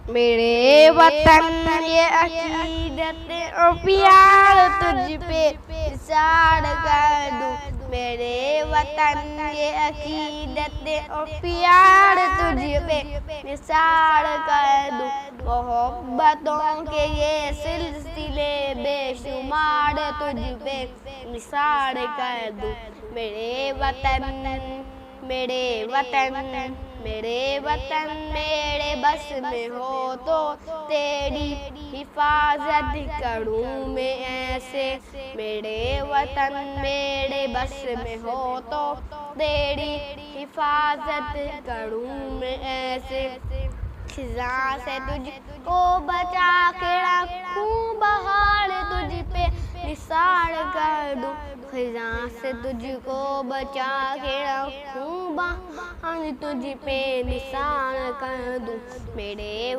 मेरे वतन ये अकीदत और प्यार तुझ पे निसार कर दूं। मेरे वतन ये अकीदत और प्यार तुझ पे निसार कर दूं। मोहब्बतों के ये सिलसिले बेशुमार तुझ पे निसार कर दूं। मेरे वतन मेरे वतन मेरे वतन मेरे बस में हो तो तेरी हिफाजत करूँ मैं ऐसे। मेरे वतन मेरे बस में हो तो तेरी हिफाजत करूँ मैं ऐसे। खिज़ां से तुझको बचा के रखूँ, बहार तुझ पे निसार कर दूँ। खिज़ां से तुझको बचा के रखूँ, बहार तुझ पे निसार कर दूँ। मेरे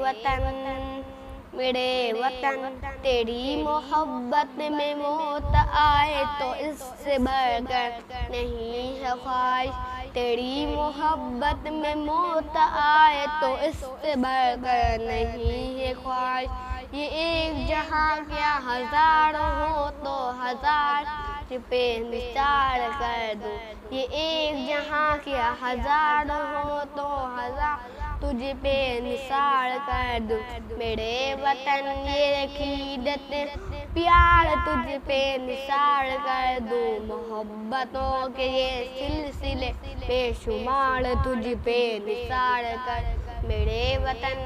वतन तेरी मोहब्बत में मौत आए तो इससे बढ़कर नहीं है ख्वाहिश। तेरी मोहब्बत में मौत आए तो इससे बढ़कर नहीं है ख्वाहिश। ये एक जहां क्या हजार हो तो हजार पे निसार कर दूं। ये एक जहां क्या हजार हो तो हजार तुझ पे निसार कर दूं। मेरे वतन ये अकीदत प्यार तुझ पे निसार कर दूं। मोहब्बतों के ये सिलसिले बेशुमार तुझ पे निसार कर। मेरे वतन